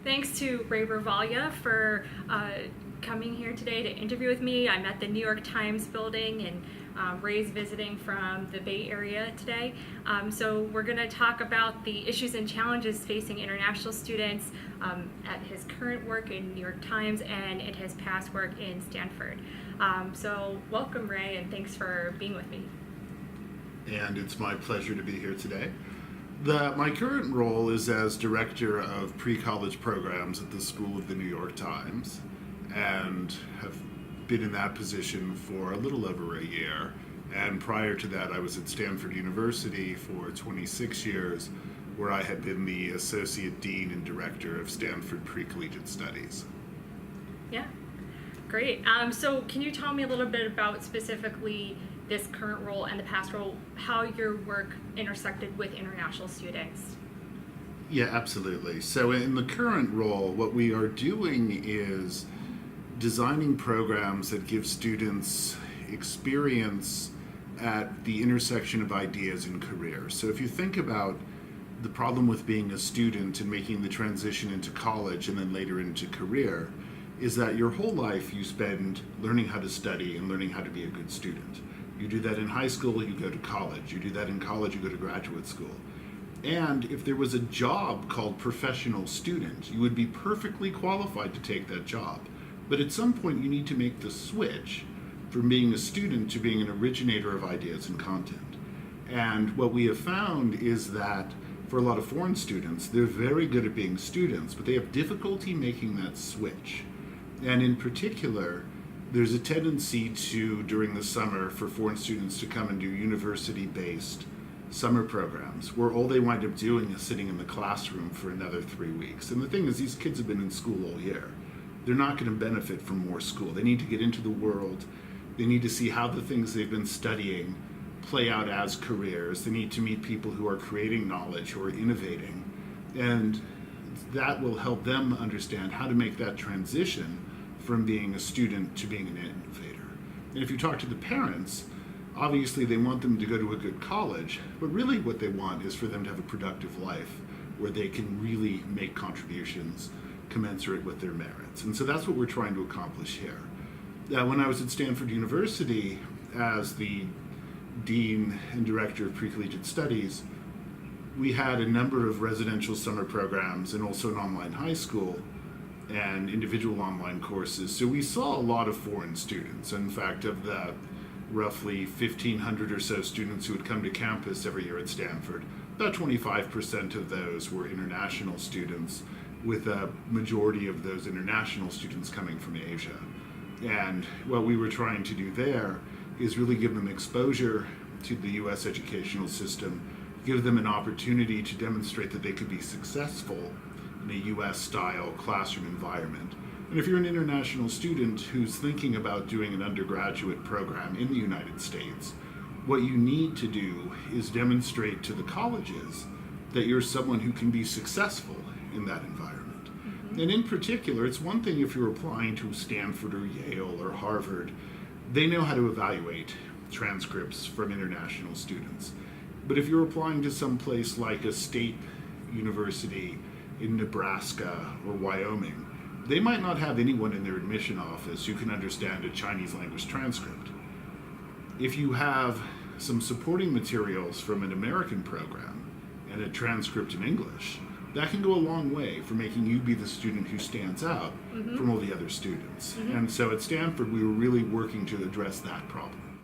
Thanks to Ravaglia for coming here today to interview with me. I'm at the New York Times building, and Ray's visiting from the Bay Area today. So we're going to talk about the issues and challenges facing international students at his current work in New York Times and at his past work in Stanford. So welcome, Ray, and thanks for being with me. And it's my pleasure to be here today. My current role is as Director of Pre-College Programs at the School of the New York Times, and have been in that position for a little over a year. And prior to that, I was at Stanford University for 26 years, where I had been the Associate Dean and Director of Stanford Pre-Collegiate Studies. Yeah, great. So can you tell me a little bit about specifically this current role and the past role, how your work intersected with international students? Yeah, absolutely. So in the current role, what we are doing is designing programs that give students experience at the intersection of ideas and careers. So if you think about the problem with being a student and making the transition into college and then later into career, is that your whole life you spend learning how to study and learning how to be a good student. You do that in high school, you go to college. You do that in college, you go to graduate school. And if there was a job called professional student, you would be perfectly qualified to take that job. But at some point you need to make the switch from being a student to being an originator of ideas and content. And what we have found is that for a lot of foreign students, they're very good at being students, but they have difficulty making that switch. And in particular, there's a tendency to, during the summer, for foreign students to come and do university-based summer programs, where all they wind up doing is sitting in the classroom for another 3 weeks. And the thing is, these kids have been in school all year. They're not going to benefit from more school. They need to get into the world. They need to see how the things they've been studying play out as careers. They need to meet people who are creating knowledge, who are innovating. And that will help them understand how to make that transition from being a student to being an innovator. And if you talk to the parents, obviously they want them to go to a good college, but really what they want is for them to have a productive life where they can really make contributions commensurate with their merits. And so that's what we're trying to accomplish here. When I was at Stanford University as the Dean and Director of Pre-Collegiate Studies, we had a number of residential summer programs and also an online high school and individual online courses. So we saw a lot of foreign students. In fact, of the roughly 1,500 or so students who would come to campus every year at Stanford, about 25% of those were international students, with a majority of those international students coming from Asia. And what we were trying to do there is really give them exposure to the US educational system, give them an opportunity to demonstrate that they could be successful in a US-style classroom environment. And if you're an international student who's thinking about doing an undergraduate program in the United States, what you need to do is demonstrate to the colleges that you're someone who can be successful in that environment. Mm-hmm. And in particular, it's one thing if you're applying to Stanford or Yale or Harvard, they know how to evaluate transcripts from international students. But if you're applying to some place like a state university in Nebraska or Wyoming, they might not have anyone in their admission office who can understand a Chinese language transcript. If you have some supporting materials from an American program and a transcript in English, that can go a long way for making you be the student who stands out from all the other students. And so at Stanford, we were really working to address that problem.